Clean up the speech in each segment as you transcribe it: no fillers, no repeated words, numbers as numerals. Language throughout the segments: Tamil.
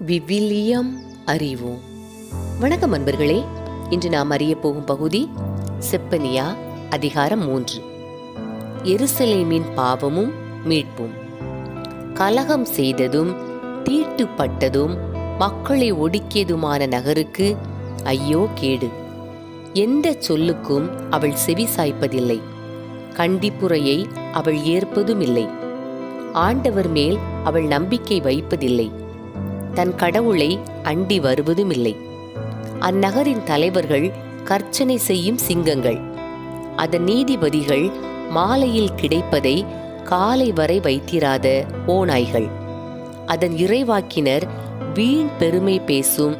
விவிலியம் அறிவோம். வணக்கம் அன்பர்களே. இன்று நாம் அறிய போகும் பகுதி செப்பனியா அதிகாரம் 3, எருசலேமின் பாவமும் மீட்பும். கலகம் செய்ததும் தீட்டுப்பட்டதும் மக்களை ஒடுக்கியதுமான நகருக்கு ஐயோ கேடு. எந்த சொல்லுக்கும் அவள் செவி சாய்ப்பதில்லை, கண்டிப்புரையை அவள் ஏற்பதும் இல்லை. ஆண்டவர் மேல் அவள் நம்பிக்கை வைப்பதில்லை, தன் கடவுளை அண்டி வருவதும் இல்லை. அந்நகரின் தலைவர்கள் கர்ச்சனை செய்யும் சிங்கங்கள், அதன் நீதிபதிகள் மாலையில் கிடைப்பதை காலை வரை வைத்திராத ஓநாய்கள். அதன் இறைவாக்கினர் வீண் பெருமை பேசும்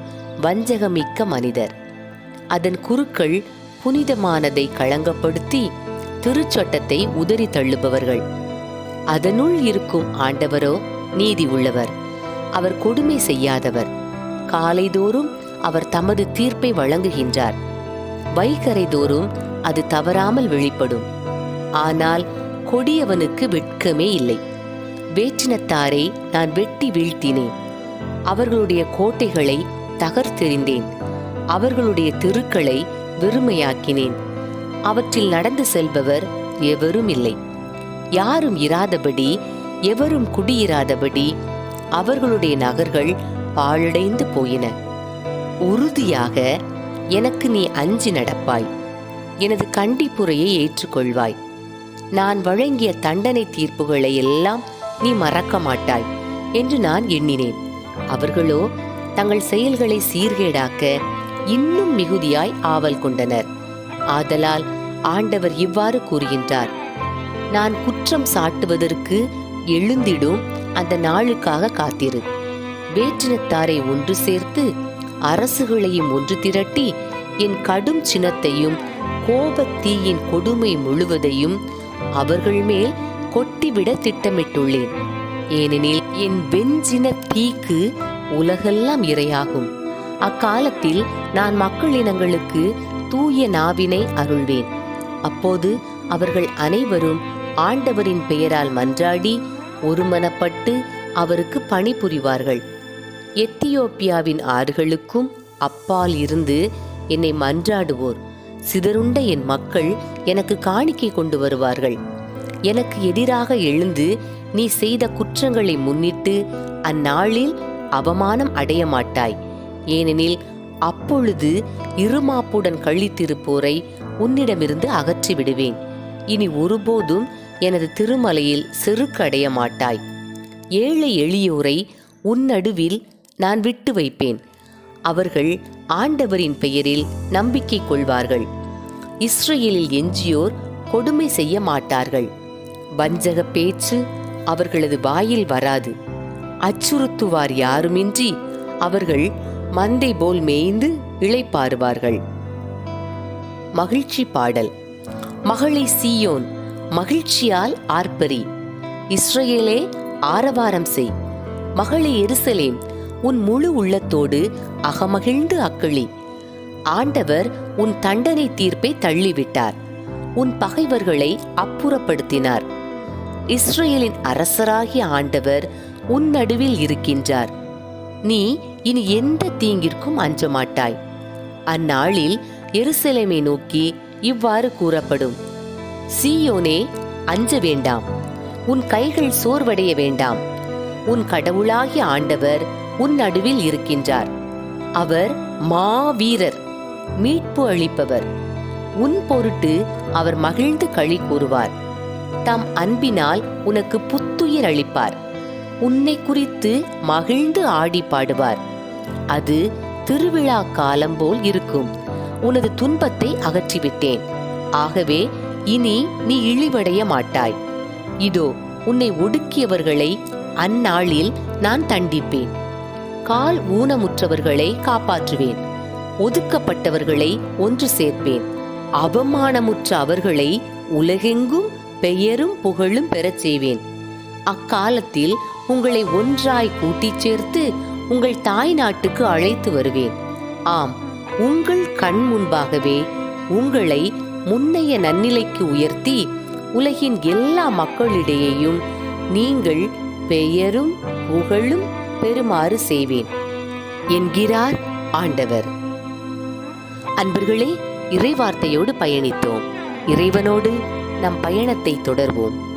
வஞ்சகமிக்க மனிதர். அதன் குருக்கள் புனிதமானதை களங்கப்படுத்தி திருச்சட்டத்தை உதறி தள்ளுபவர்கள். அதனுள் இருக்கும் ஆண்டவரோ நீதி உள்ளவர், அவர் கொடுமை செய்யாதவர். காலைதோறும் அவர் தமது தீர்ப்பை வழங்குகின்றார், வைகரை தோறும் அது தவறாமல் வெளிப்படும். ஆனால் கொடியவனுக்கு வெட்கமே இல்லை. வேற்றினத்தாரை நான் வெட்டி வீழ்த்தினேன், அவர்களுடைய கோட்டைகளை தகர்த்தெறிந்தேன், அவர்களுடைய தெருக்களை வெறுமையாக்கினேன். அவற்றில் நடந்து செல்பவர் எவரும் இல்லை, யாரும் இராதபடி, எவரும் குடியிராதபடி அவர்களுடைய நகர்கள் பாழடைந்து போயின. உறுதியாக எனக்கு நீ அஞ்சி நடப்பாய், எனது கண்டிப்புரையை ஏற்றுக்கொள்வாய். நான் வழங்கிய தண்டனை தீர்ப்புகளை எல்லாம் நீ மறக்க மாட்டாய் என்று நான் எண்ணினேன். அவர்களோ தங்கள் செயல்களை சீர்கேடாக்க இன்னும் மிகுதியாய் ஆவல் கொண்டனர். ஆதலால் ஆண்டவர் இவ்வாறு கூறுகின்றார்: நான் குற்றம் சாட்டுவதற்கு எழுந்திடும் அந்த நாளுக்காக காத்திரு. வேற்றினத்தாரை ஒன்று சேர்த்து அரசுகளையும் ஒன்று திரட்டி என் கடும் சினத்தையும் கோபத்தீயின் கொடுமை முழுவதையும் அவர்கள் மேல் கொட்டிவிட திட்டமிட்டுள்ளேன். ஏனெனில் என் வெஞ்சின தீக்கு உலகெல்லாம் இரையாகும். அக்காலத்தில் நான் மக்களினங்களுக்கு தூய நாவினை அருள்வேன். அப்போது அவர்கள் அனைவரும் ஆண்டவரின் பெயரால் மன்றாடி ஒருமனப்பட்டு அவருக்கு பணிபுரிவார்கள். எத்தியோப்பியாவின் ஆறுகளுக்கும் அப்பால் இருந்து என்னை மன்றாடுவோர், சிதறுண்ட என் மக்கள் எனக்கு காணிக்கை கொண்டு வருவார்கள். எனக்கு எதிராக எழுந்து நீ செய்த குற்றங்களை முன்னிட்டு அந்நாளில் அவமானம் அடைய மாட்டாய். ஏனெனில் அப்பொழுது இருமாப்புடன் கழித்திருப்போரை உன்னிடமிருந்து அகற்றி விடுவேன். இனி ஒருபோதும் எனது திருமலையில் செருக்கடைய மாட்டாய். ஏழை எளியோரை உன் நடுவில் நான் விட்டு வைப்பேன். அவர்கள் ஆண்டவரின் பெயரில் நம்பிக்கை கொள்வார்கள். இஸ்ரேலில் எஞ்சியோர் கொடுமை செய்ய மாட்டார்கள். வஞ்சக பேச்சு அவர்களது வாயில் வராது. அச்சுறுத்துவார் யாருமின்றி அவர்கள் மந்தை போல் மேய்ந்து இளைப்பாறுவார்கள். மகிழ்ச்சி பாடல். மகளே சீயோன், மகிழ்ச்சியால் ஆர்ப்பரி. இஸ்ரேலே, ஆரவாரம் செய். மகளே எருசலேம், உன் முழு உள்ளத்தோடு அகமகிழ்ந்து அக்களி. ஆண்டவர் உன் தண்டனை தீர்ப்பை தள்ளிவிட்டார், உன் பகைவர்களை அப்புறப்படுத்தினார். இஸ்ரேலின் அரசராகிய ஆண்டவர் உன் நடுவில் இருக்கின்றார். நீ இனி எந்த தீங்கிற்கும் அஞ்ச மாட்டாய். அந்நாளில் எருசலேமை நோக்கி இவ்வாறு கூறப்படும்: சீயோனே, அஞ்ச வேண்டாம், உன் கைகள் சோர்வடைய வேண்டாம். உன் கடவுளாகிய ஆண்டவர் உன் நடுவில் இருக்கின்றார். அவர் மாவீரர், மீட்பு அளிப்பவர். உன் பொருட்டு அவர் மகிழ்ந்து களி கூறுவார். தம் அன்பினால் உனக்கு புத்துயிர் அளிப்பார். உன்னை குறித்து மகிழ்ந்து ஆடி பாடுவார். அது திருவிழா காலம் போல் இருக்கும். உனது துன்பத்தை அகற்றிவிட்டேன், ஆகவே இனி நீ இழிவடைய மாட்டாய். இதோ உன்னை ஒடுக்கியவர்களை அந்நாளில் நான் தண்டிப்பேன். கால் ஊனமுற்றவர்களை காப்பாற்றுவேன். ஒதுக்கப்பட்டவர்களை ஒன்று சேர்ப்பேன். அவமானமுற்ற அவர்களை உலகெங்கும் பெயரும் புகழும் பெறச் செய்வேன். அக்காலத்தில் உங்களை ஒன்றாய் கூட்டிச் சேர்த்து உங்கள் தாய் நாட்டுக்கு அழைத்து வருவேன். ஆம், உங்கள் கண் முன்பாகவே உங்களை முன்னைய நன்னிலைக்கு உயர்த்தி உலகின் எல்லா மக்களிடையேயும் நீங்கள் பெயரும் புகழும் பெறுமாறு செய்வேன். என்கிறார் ஆண்டவர். அன்பர்களே, இறைவார்த்தையோடு பயணித்தோம். இறைவனோடு நம் பயணத்தை தொடர்வோம்.